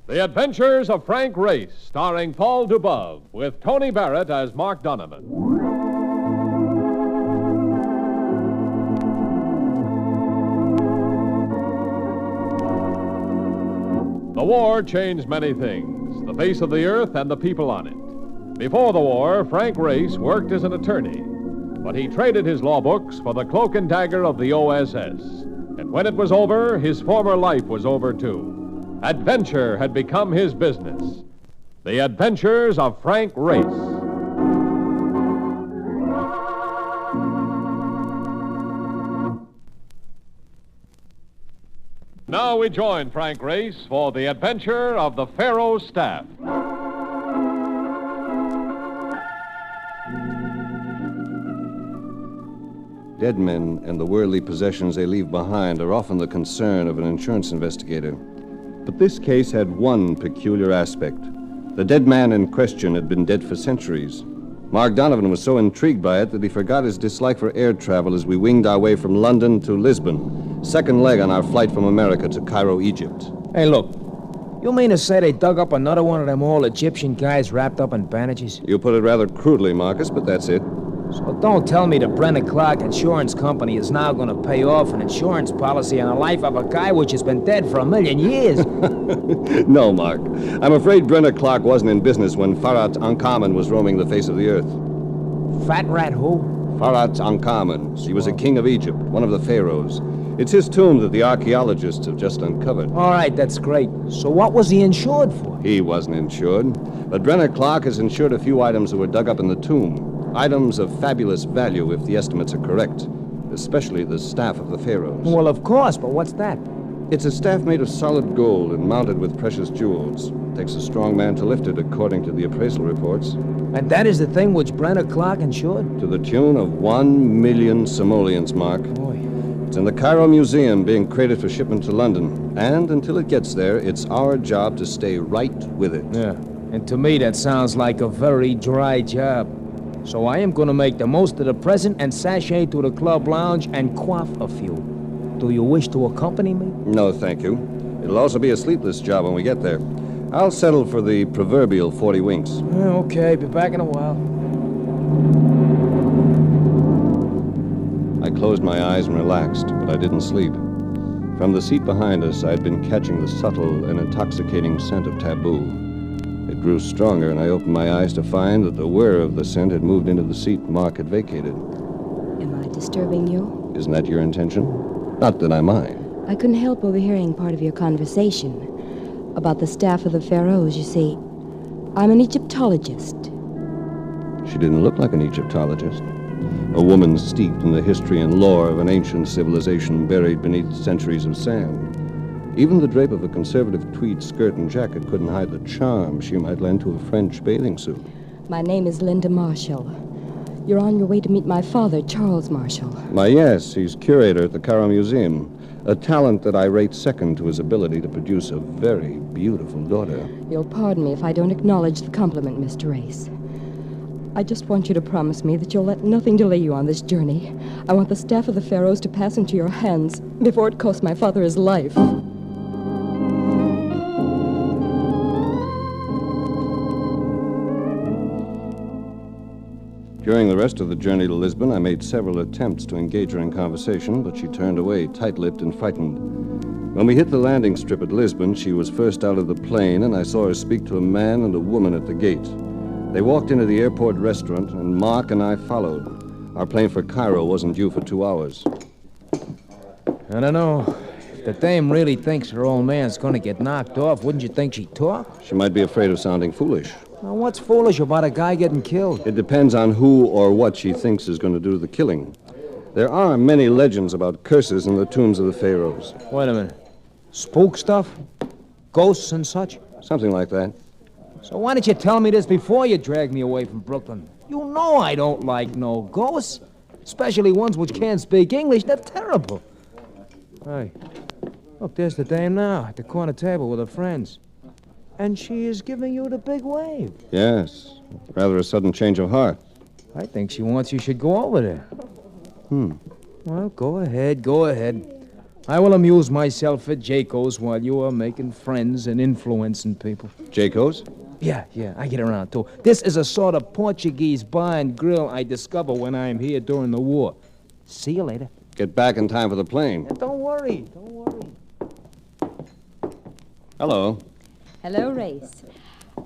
The Adventures of Frank Race, starring Paul Dubove, with Tony Barrett as Mark Donovan. The war changed many things, the face of the earth and the people on it. Before the war, Frank Race worked as an attorney, but he traded his law books for the cloak and dagger of the OSS. And when it was over, his former life was over too. Adventure had become his business. The Adventures of Frank Race. Now we join Frank Race for the adventure of the Pharaohs staff. Dead men and the worldly possessions they leave behind are often the concern of an insurance investigator. But this case had one peculiar aspect. The dead man in question had been dead for centuries. Mark Donovan was so intrigued by it that he forgot his dislike for air travel as we winged our way from London to Lisbon, second leg on our flight from America to Cairo, Egypt. Hey, look. You mean to say they dug up another one of them old Egyptian guys wrapped up in bandages? You put it rather crudely, Marcus, but that's it. So don't tell me the Brennan Clark Insurance Company is now going to pay off an insurance policy on the life of a guy which has been dead for 1,000,000 years. No, Mark. I'm afraid Brennan Clark wasn't in business when Pharaohs Uncommon was roaming the face of the earth. Fat rat who? Pharaohs Uncommon. He was a king of Egypt, one of the Pharaohs. It's his tomb that the archaeologists have just uncovered. All right, that's great. So what was he insured for? He wasn't insured. But Brennan Clark has insured a few items that were dug up in the tomb. Items of fabulous value if the estimates are correct, especially the staff of the Pharaohs. Well, of course, but what's that? It's a staff made of solid gold and mounted with precious jewels. It takes a strong man to lift it, according to the appraisal reports. And that is the thing which Brennan Clark insured? To the tune of 1,000,000 simoleons, Mark. Boy. It's in the Cairo Museum, being crated for shipment to London. And until it gets there, it's our job to stay right with it. Yeah, and to me that sounds like a very dry job. So I am going to make the most of the present and sashay to the club lounge and quaff a few. Do you wish to accompany me? No, thank you. It'll also be a sleepless job when we get there. I'll settle for the proverbial 40 winks. Okay, be back in a while. I closed my eyes and relaxed, but I didn't sleep. From the seat behind us, I'd been catching the subtle and intoxicating scent of taboo. It grew stronger, and I opened my eyes to find that the wearer of the scent had moved into the seat Mark had vacated. Am I disturbing you? Isn't that your intention? Not that I mind. I couldn't help overhearing part of your conversation about the staff of the Pharaohs, you see. I'm an Egyptologist. She didn't look like an Egyptologist. A woman steeped in the history and lore of an ancient civilization buried beneath centuries of sand. Even the drape of a conservative tweed skirt and jacket couldn't hide the charm she might lend to a French bathing suit. My name is Linda Marshall. You're on your way to meet my father, Charles Marshall. Why, yes, he's curator at the Cairo Museum, a talent that I rate second to his ability to produce a very beautiful daughter. You'll pardon me if I don't acknowledge the compliment, Mr. Race. I just want you to promise me that you'll let nothing delay you on this journey. I want the staff of the Pharaohs to pass into your hands before it costs my father his life. During the rest of the journey to Lisbon, I made several attempts to engage her in conversation, but she turned away, tight-lipped and frightened. When we hit the landing strip at Lisbon, she was first out of the plane, and I saw her speak to a man and a woman at the gate. They walked into the airport restaurant, and Mark and I followed. Our plane for Cairo wasn't due for 2 hours. I don't know. If the dame really thinks her old man's going to get knocked off, wouldn't you think she'd talk? She might be afraid of sounding foolish. Now, what's foolish about a guy getting killed? It depends on who or what she thinks is going to do the killing. There are many legends about curses in the tombs of the Pharaohs. Wait a minute. Spook stuff? Ghosts and such? Something like that. So why didn't you tell me this before you dragged me away from Brooklyn? You know I don't like no ghosts. Especially ones which can't speak English. They're terrible. Hey, look, there's the dame now at the corner table with her friends. And she is giving you the big wave. Yes. Rather a sudden change of heart. I think she wants you should go over there. Well, go ahead. I will amuse myself at Jaco's while you are making friends and influencing people. Jaco's? Yeah, I get around, too. This is a sort of Portuguese bar and grill I discover when I'm here during the war. See you later. Get back in time for the plane. Don't worry. Hello. Hello, Race.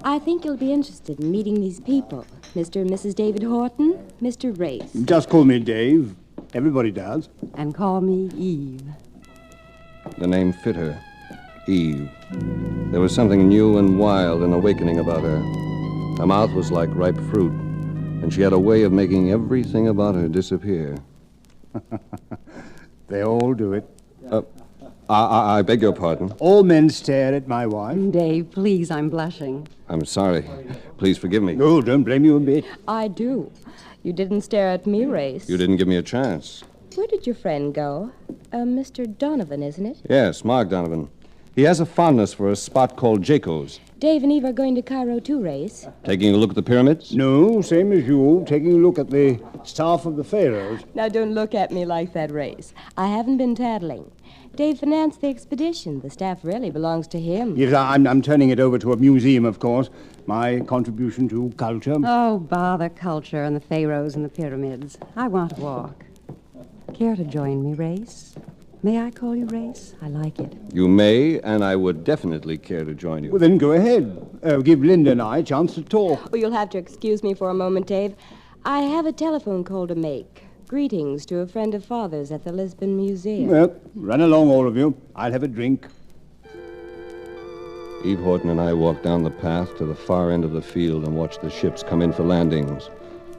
I think you'll be interested in meeting these people. Mr. and Mrs. David Horton, Mr. Race. Just call me Dave. Everybody does. And call me Eve. The name fit her. Eve. There was something new and wild and awakening about her. Her mouth was like ripe fruit, and she had a way of making everything about her disappear. They all do it. I beg your pardon. All men stare at my wife. Dave, please, I'm blushing. I'm sorry. Please forgive me. Oh, don't blame you a bit. I do. You didn't stare at me, Race. You didn't give me a chance. Where did your friend go? Mr. Donovan, isn't it? Yes, Mark Donovan. He has a fondness for a spot called Jaco's. Dave and Eve are going to Cairo too, Race. Taking a look at the pyramids? No, same as you, taking a look at the staff of the Pharaohs. Now, don't look at me like that, Race. I haven't been tattling. Dave financed the expedition. The staff really belongs to him. Yes, I'm turning it over to a museum, of course. My contribution to culture. Oh, bother culture and the Pharaohs and the pyramids. I want to walk. Care to join me, Race? May I call you Race? I like it. You may, and I would definitely care to join you. Well, then go ahead. Give Linda and I a chance to talk. Oh, you'll have to excuse me for a moment, Dave. I have a telephone call to make. Greetings to a friend of Father's at the Lisbon Museum. Well, run along, all of you. I'll have a drink. Eve Horton and I walked down the path to the far end of the field and watched the ships come in for landings.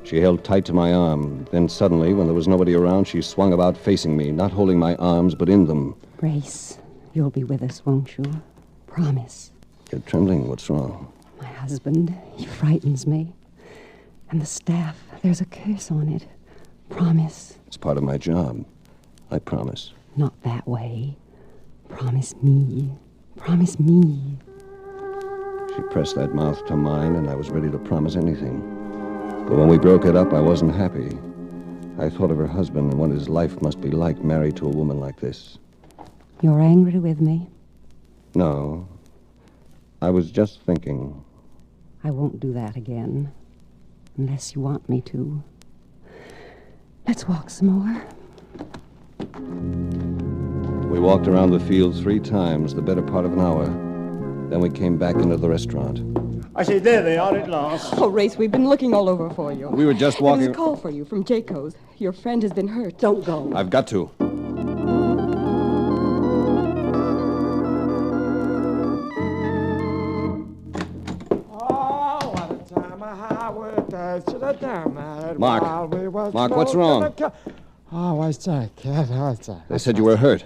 She held tight to my arm. Then suddenly, when there was nobody around, she swung about facing me, not holding my arms, but in them. Race, you'll be with us, won't you? Promise. You're trembling. What's wrong? My husband, he frightens me. And the staff, there's a curse on it. Promise. It's part of my job. I promise. Not that way. Promise me. Promise me. She pressed that mouth to mine, and I was ready to promise anything. But when we broke it up, I wasn't happy. I thought of her husband and what his life must be like married to a woman like this. You're angry with me? No. I was just thinking. I won't do that again. Unless you want me to. Let's walk some more. We walked around the field 3 times, the better part of an hour. Then we came back into the restaurant. I say, there they are at last. Oh, Race, we've been looking all over for you. We were just There was walking... a call for you from Jaco's. Your friend has been hurt. Don't go. I've got to. Mark, what's wrong? Oh, what's that, kid? What's that? They said you were hurt.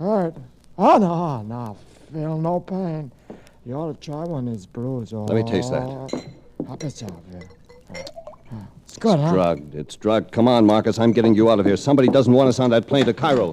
Hurt? Oh, no, feel no pain. You ought to try one of these brews. Oh, Let me taste that. Help yourself, yeah. It's good, huh? Drugged. It's drugged. Come on, Marcus. I'm getting you out of here. Somebody doesn't want us on that plane to Cairo.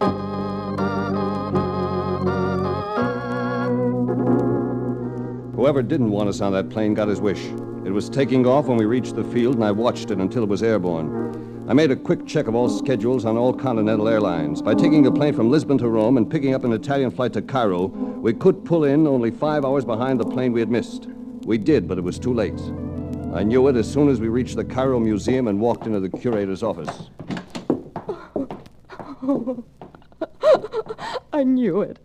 Whoever didn't want us on that plane got his wish. It was taking off when we reached the field, and I watched it until it was airborne. I made a quick check of all schedules on all Continental Airlines. By taking a plane from Lisbon to Rome and picking up an Italian flight to Cairo, we could pull in only 5 hours behind the plane we had missed. We did, but it was too late. I knew it as soon as we reached the Cairo Museum and walked into the curator's office. I knew it.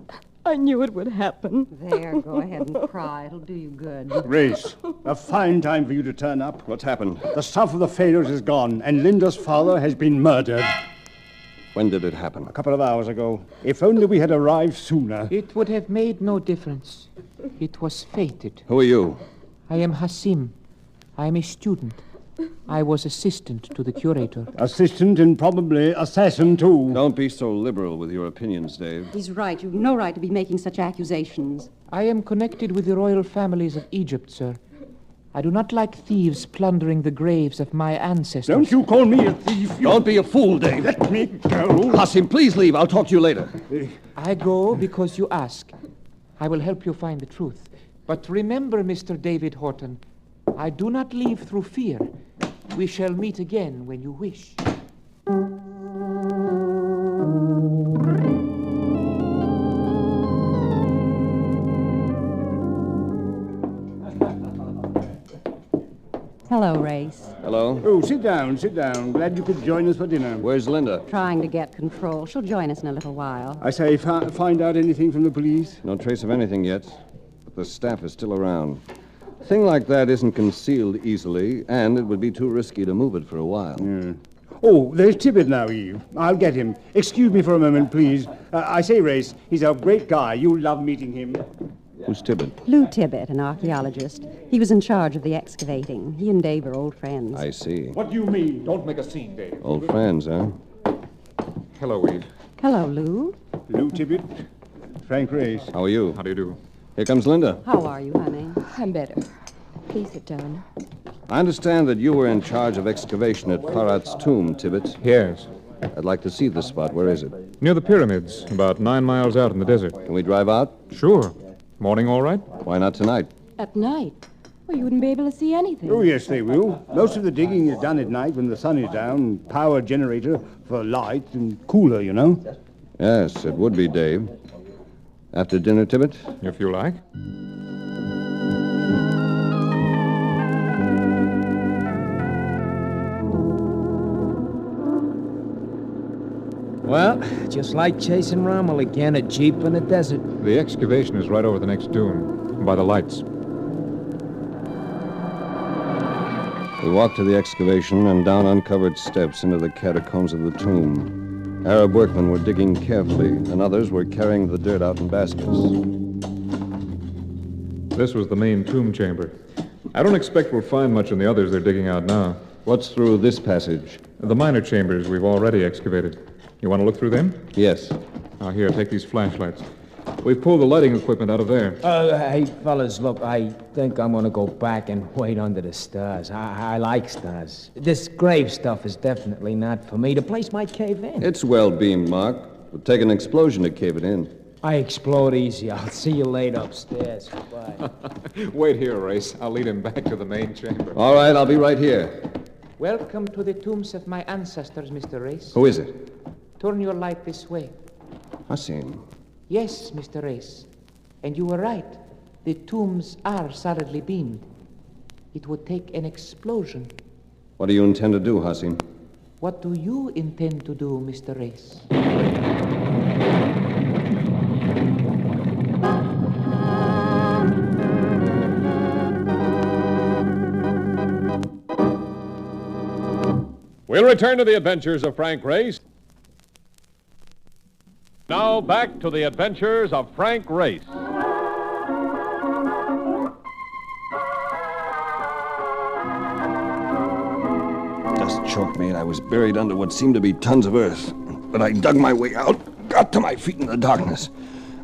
I knew it would happen. There, go ahead and cry. It'll do you good. Race, a fine time for you to turn up. What's happened? The stuff of the Pharaohs is gone, and Linda's father has been murdered. When did it happen? A couple of hours ago. If only we had arrived sooner. It would have made no difference. It was fated. Who are you? I am Hassim. I am a student. I was assistant to the curator. Assistant and probably assassin, too. Don't be so liberal with your opinions, Dave. He's right. You've no right to be making such accusations. I am connected with the royal families of Egypt, sir. I do not like thieves plundering the graves of my ancestors. Don't you call me a thief. Don't be a fool, Dave. Let me go. Hassim, please leave. I'll talk to you later. I go because you ask. I will help you find the truth. But remember, Mr. David Horton, I do not leave through fear. We shall meet again when you wish. Hello, Race. Hello? Oh, sit down, sit down. Glad you could join us for dinner. Where's Linda? Trying to get control. She'll join us in a little while. I say, find out anything from the police? No trace of anything yet, but the staff is still around. A thing like that isn't concealed easily, and it would be too risky to move it for a while. Yeah. Oh, there's Tibbet now, Eve. I'll get him. Excuse me for a moment, please. I say, Race, he's a great guy. You'll love meeting him. Who's Tibbet? Lou Tibbet, an archaeologist. He was in charge of the excavating. He and Dave are old friends. I see. What do you mean? Don't make a scene, Dave. Old friends, huh? Hello, Eve. Hello, Lou. Lou Tibbet, Frank Race. How are you? How do you do? Here comes Linda. How are you, honey? I'm better. Please sit down. I understand that you were in charge of excavation at Parat's tomb, Tibbet. Yes. I'd like to see the spot. Where is it? Near the pyramids, about 9 miles out in the desert. Can we drive out? Sure. Morning all right? Why not tonight? At night? Well, you wouldn't be able to see anything. Oh, yes, they will. Most of the digging is done at night when the sun is down. Power generator for light and cooler, you know. Yes, it would be, Dave. After dinner, Tibbet? If you like. Well, just like chasing Rommel again, a jeep in the desert. The excavation is right over the next dune, by the lights. We walked to the excavation and down uncovered steps into the catacombs of the tomb. Arab workmen were digging carefully, and others were carrying the dirt out in baskets. This was the main tomb chamber. I don't expect we'll find much in the others they're digging out now. What's through this passage? The minor chambers we've already excavated. You want to look through them? Yes. Now, here, take these flashlights. We've pulled the lighting equipment out of there. Hey, fellas, look, I think I'm gonna go back and wait under the stars. I like stars. This grave stuff is definitely not for me. The place might cave in. It's well beamed, Mark. It would take an explosion to cave it in. I explode easy. I'll see you later upstairs. Goodbye. Wait here, Race. I'll lead him back to the main chamber. All right, I'll be right here. Welcome to the tombs of my ancestors, Mr. Race. Who is it? Turn your light this way. Hassim. Yes, Mr. Race. And you were right. The tombs are solidly beamed. It would take an explosion. What do you intend to do, Hassim? What do you intend to do, Mr. Race? We'll return to the adventures of Frank Race. Now back to the adventures of Frank Race. Dust choked me, and I was buried under what seemed to be tons of earth. But I dug my way out, got to my feet in the darkness.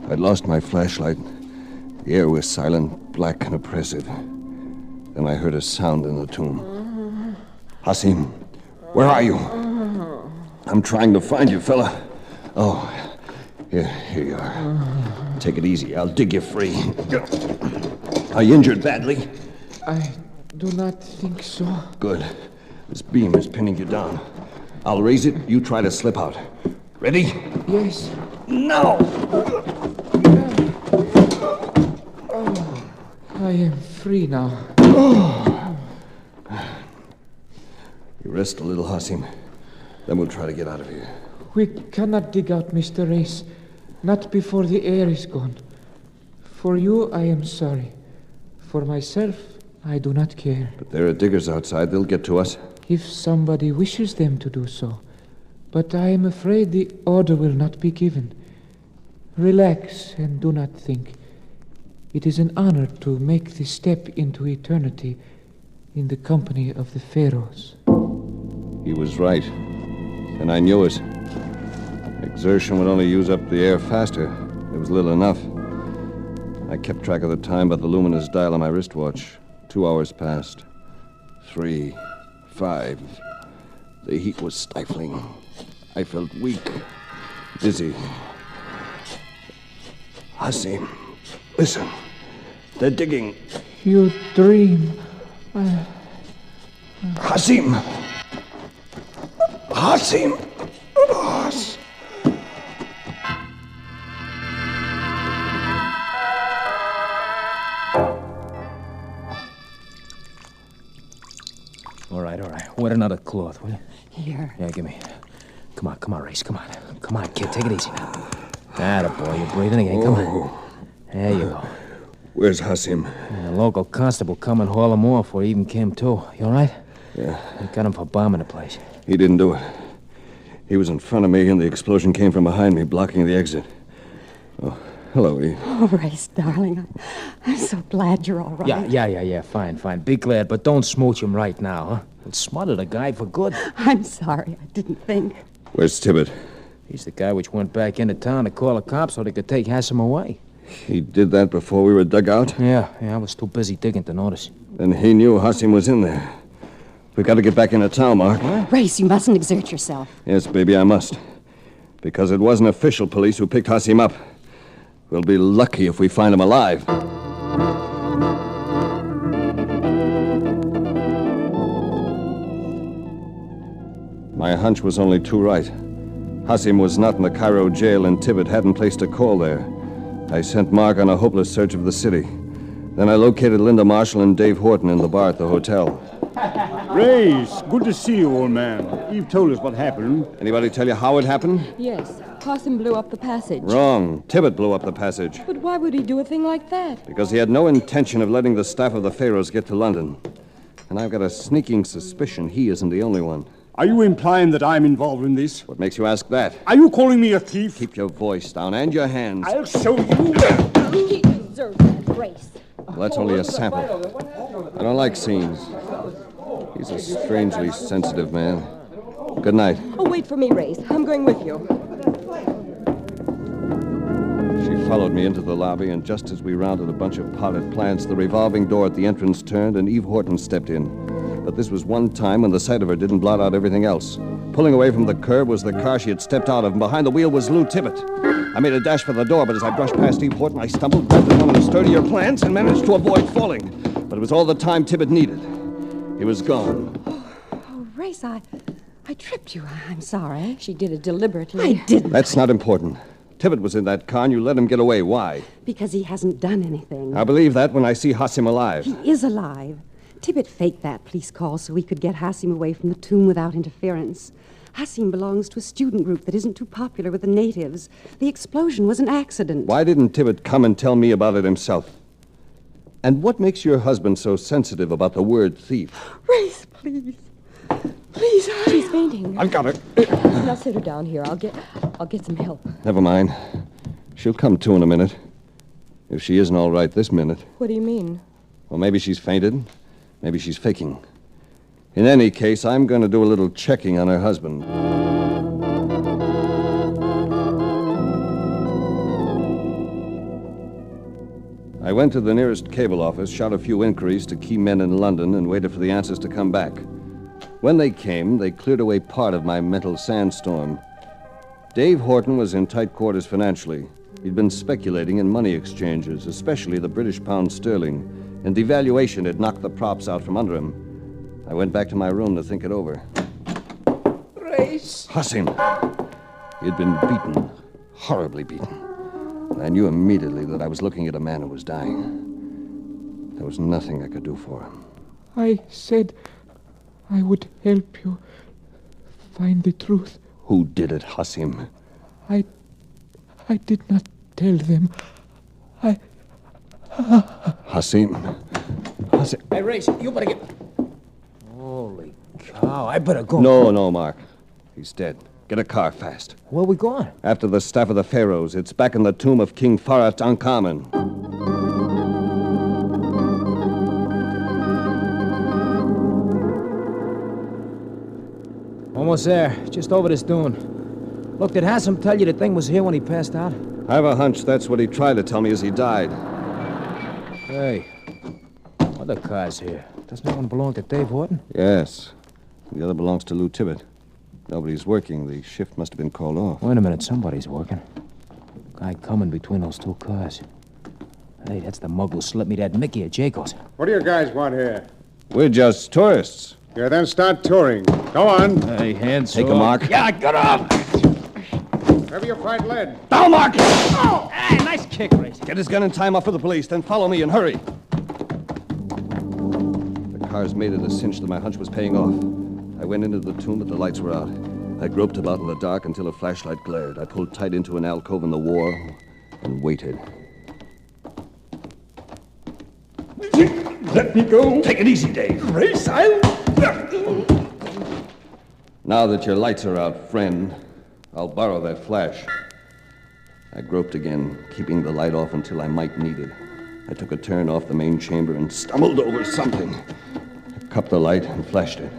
I'd lost my flashlight. The air was silent, black, and oppressive. Then I heard a sound in the tomb. Hassim, where are you? I'm trying to find you, fella. Oh, here you are. Take it easy. I'll dig you free. Are you injured badly? I do not think so. Good. This beam is pinning you down. I'll raise it. You try to slip out. Ready? Yes. No! I am free now. You rest a little, Hassim. Then we'll try to get out of here. We cannot dig out, Mr. Race. Not before the air is gone. For you, I am sorry. For myself, I do not care. But there are diggers outside. They'll get to us. If somebody wishes them to do so. But I am afraid the order will not be given. Relax and do not think. It is an honor to make the step into eternity in the company of the Pharaohs. He was right. And I knew it. Exertion would only use up the air faster. There was little enough. I kept track of the time by the luminous dial on my wristwatch. 2 hours passed. 3, 5. The heat was stifling. I felt weak, dizzy. Hassim, listen. They're digging. You dream. Hassim! Hassim! Wet another cloth, will you? Here. Yeah, give me. Come on, Race, come on. Come on, kid, take it easy now. Attaboy, you're breathing again, come on. There you go. Where's Hasim? And the local constable come and haul him off before he even came to. You all right? Yeah. They got him for bombing the place. He didn't do it. He was in front of me, and the explosion came from behind me, blocking the exit. Oh, hello, Eve. Oh, Race, darling, I'm so glad you're all right. Yeah, fine. Be glad, but don't smooch him right now, huh? It'll smother the guy for good. I'm sorry, I didn't think. Where's Tibbet? He's the guy which went back into town to call the cops so they could take Hassan away. He did that before we were dug out? Yeah, I was too busy digging to notice. Then he knew Hasim was in there. We got to get back into town, Mark. What? Race, you mustn't exert yourself. Yes, baby, I must. Because it wasn't official police who picked Hasim up. We'll be lucky if we find him alive. My hunch was only too right. Hasim was not in the Cairo jail, and Tibbet hadn't placed a call there. I sent Mark on a hopeless search of the city. Then I located Linda Marshall and Dave Horton in the bar at the hotel. Race, good to see you, old man. Eve told us what happened. Anybody tell you how it happened? Yes, Carson blew up the passage. Wrong. Tibbet blew up the passage. But why would he do a thing like that? Because he had no intention of letting the staff of the Pharaohs get to London. And I've got a sneaking suspicion he isn't the only one. Are you implying that I'm involved in this? What makes you ask that? Are you calling me a thief? Keep your voice down and your hands. I'll show you. He deserves that, Race. Well, that's only a sample. I don't like scenes. He's a strangely sensitive man. Good night. Oh, wait for me, Race. I'm going with you. She followed me into the lobby, and just as we rounded a bunch of potted plants, the revolving door at the entrance turned, and Eve Horton stepped in. But this was one time when the sight of her didn't blot out everything else. Pulling away from the curb was the car she had stepped out of, and behind the wheel was Lou Tibbet. I made a dash for the door, but as I brushed past Eve Horton, I stumbled, grabbed one of the sturdier plants, and managed to avoid falling. But it was all the time Tibbet needed. He was gone. Oh, Race, I tripped you. I'm sorry. She did it deliberately. I didn't. That's not important. Tibbet was in that car, and you let him get away. Why? Because he hasn't done anything. I'll believe that when I see Hasim alive. He is alive. Tibbet faked that police call so we could get Hasim away from the tomb without interference. Hasim belongs to a student group that isn't too popular with the natives. The explosion was an accident. Why didn't Tibbet come and tell me about it himself? And what makes your husband so sensitive about the word thief? Race, please. Please, She's fainting. I've got her. Now sit her down here. I'll get some help. Never mind. She'll come to in a minute. If she isn't all right this minute. What do you mean? Well, maybe she's fainted. Maybe she's faking. In any case, I'm going to do a little checking on her husband. I went to the nearest cable office, shot a few inquiries to key men in London, and waited for the answers to come back. When they came, they cleared away part of my mental sandstorm. Dave Horton was in tight quarters financially. He'd been speculating in money exchanges, especially the British pound sterling, and devaluation had knocked the props out from under him. I went back to my room to think it over. Race! Hasim! He'd been beaten, horribly beaten. I knew immediately that I was looking at a man who was dying. There was nothing I could do for him. I said I would help you find the truth. Who did it, Hasim? I did not tell them. Hasim? Hasim? Hey, Race, you better get... Holy cow, I better go. No, Mark. He's dead. Get a car fast. Where we going? After the staff of the Pharaohs. It's back in the tomb of King Pharaohs Uncommon. Almost there. Just over this dune. Look, did Hassan tell you the thing was here when he passed out? I have a hunch that's what he tried to tell me as he died. Hey, other car's here. Doesn't that one belong to Dave Horton? Yes. The other belongs to Lou Tibbet. Nobody's working. The shift must have been called off. Wait a minute, somebody's working. Guy coming between those two cars. Hey, that's the mug who slipped me that Mickey at Jacob's. What do you guys want here? We're just tourists. Yeah, then start touring. Go on. Hey, hands Take a mark. Yeah, get up! Wherever your fight led. Down, Mark! Oh, hey, nice kick, Race. Get his gun in time off for the police, then follow me and hurry. The cars made it a cinch that my hunch was paying off. I went into the tomb, but the lights were out. I groped about in the dark until a flashlight glared. I pulled tight into an alcove in the wall and waited. Let me go. Take it easy, Dave. Race, I'll... Now that your lights are out, friend, I'll borrow that flash. I groped again, keeping the light off until I might need it. I took a turn off the main chamber and stumbled over something. I cupped the light and flashed it.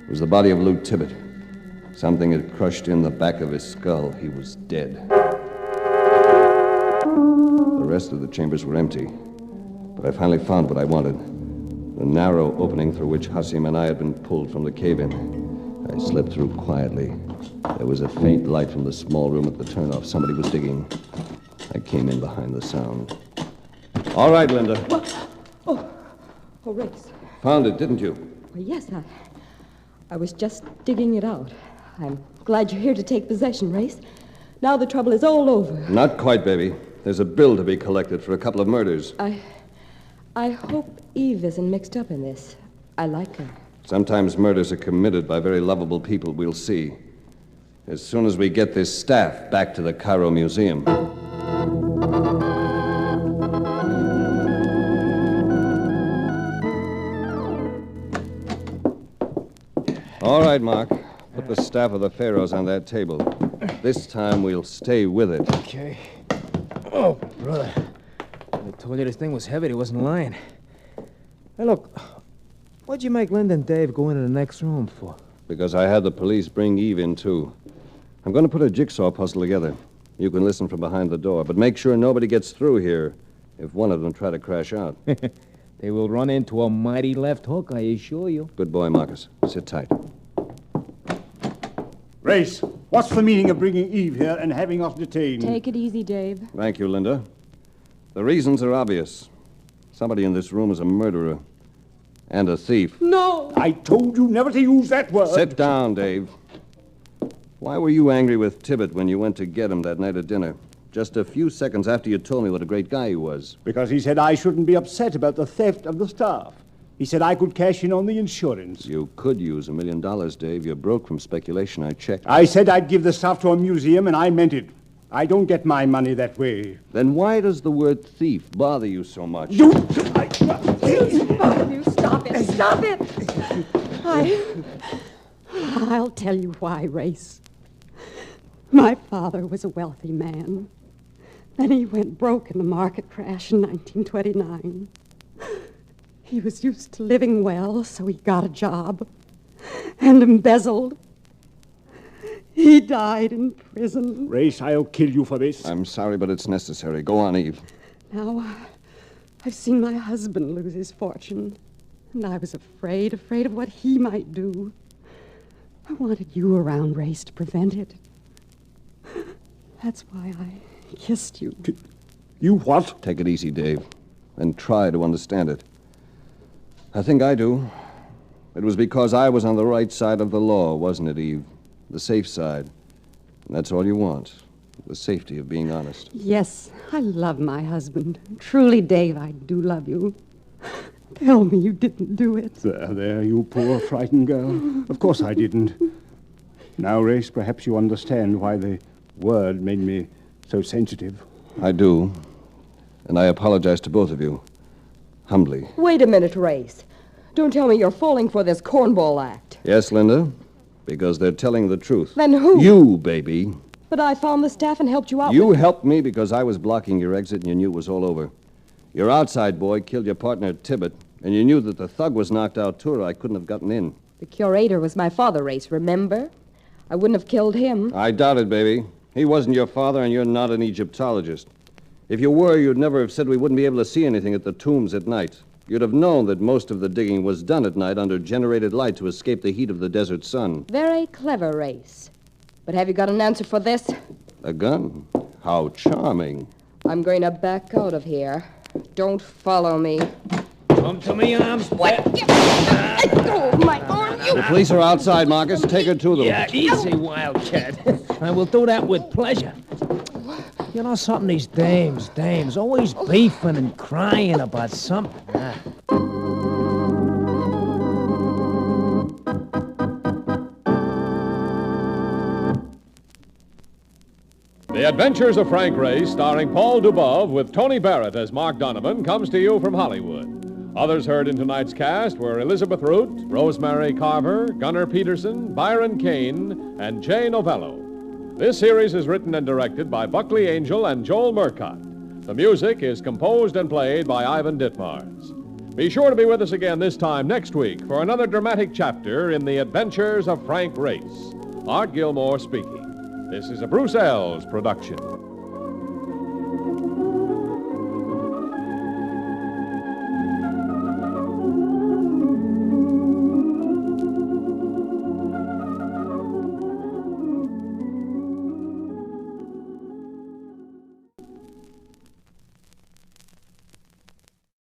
It was the body of Lou Tibbet. Something had crushed in the back of his skull. He was dead. The rest of the chambers were empty. But I finally found what I wanted. The narrow opening through which Hasim and I had been pulled from the cave-in. I slipped through quietly. There was a faint light from the small room at the turnoff. Somebody was digging. I came in behind the sound. All right, Linda. Oh, Race. Found it, didn't you? Well, yes, I was just digging it out. I'm glad you're here to take possession, Race. Now the trouble is all over. Not quite, baby. There's a bill to be collected for a couple of murders. I hope Eve isn't mixed up in this. I like her. Sometimes murders are committed by very lovable people. We'll see. As soon as we get this staff back to the Cairo Museum. All right, Mark. Put the staff of the Pharaohs on that table. This time we'll stay with it. Okay. Oh, brother. I told you this thing was heavy. He wasn't lying. Hey, look. What'd you make Linda and Dave go into the next room for? Because I had the police bring Eve in, too. I'm going to put a jigsaw puzzle together. You can listen from behind the door, but make sure nobody gets through here if one of them try to crash out. They will run into a mighty left hook, I assure you. Good boy, Marcus. Sit tight. Race, what's the meaning of bringing Eve here and having us detained? Take it easy, Dave. Thank you, Linda. The reasons are obvious. Somebody in this room is a murderer and a thief. No! I told you never to use that word. Sit down, Dave. Why were you angry with Tibbet when you went to get him that night at dinner? Just a few seconds after you told me what a great guy he was. Because he said I shouldn't be upset about the theft of the staff. He said I could cash in on the insurance. You could use $1 million, Dave. You're broke from speculation. I checked. I said I'd give the stuff to a museum, and I meant it. I don't get my money that way. Then why does the word thief bother you so much? You stop it. Stop it. I'll tell you why, Race. My father was a wealthy man. Then he went broke in the market crash in 1929. He was used to living well, so he got a job and embezzled. He died in prison. Race, I'll kill you for this. I'm sorry, but it's necessary. Go on, Eve. Now, I've seen my husband lose his fortune, and I was afraid of what he might do. I wanted you around, Race, to prevent it. That's why I kissed you. You what? Take it easy, Dave, and try to understand it. I think I do. It was because I was on the right side of the law, wasn't it, Eve? The safe side. And that's all you want. The safety of being honest. Yes, I love my husband. Truly, Dave, I do love you. Tell me you didn't do it. There, you poor frightened girl. Of course I didn't. Now, Race, perhaps you understand why the word made me so sensitive. I do. And I apologize to both of you. Humbly. Wait a minute, Race. Don't tell me you're falling for this cornball act. Yes, Linda? Because they're telling the truth. Then who? You, baby. But I found the staff and helped you out. You helped me because I was blocking your exit and you knew it was all over. Your outside boy killed your partner, Tibbet, and you knew that the thug was knocked out too, or I couldn't have gotten in. The curator was my father, Race, remember? I wouldn't have killed him. I doubt it, baby. He wasn't your father, and you're not an Egyptologist. If you were, you'd never have said we wouldn't be able to see anything at the tombs at night. You'd have known that most of the digging was done at night under generated light to escape the heat of the desert sun. Very clever, Race. But have you got an answer for this? A gun? How charming. I'm going to back out of here. Don't follow me. Come to me, arms. What? Oh, my arm, you... The police are outside, Marcus. Take her to them. Yeah, easy, Wildcat. I will do that with pleasure. You know something, these dames, always beefing and crying about something. The Adventures of Frank Race, starring Paul Dubov with Tony Barrett as Mark Donovan, comes to you from Hollywood. Others heard in tonight's cast were Elizabeth Root, Rosemary Carver, Gunnar Peterson, Byron Kane, and Jay Novello. This series is written and directed by Buckley Angel and Joel Murcott. The music is composed and played by Ivan Ditmars. Be sure to be with us again this time next week for another dramatic chapter in The Adventures of Frank Race. Art Gilmore speaking. This is a Bruce Ells production.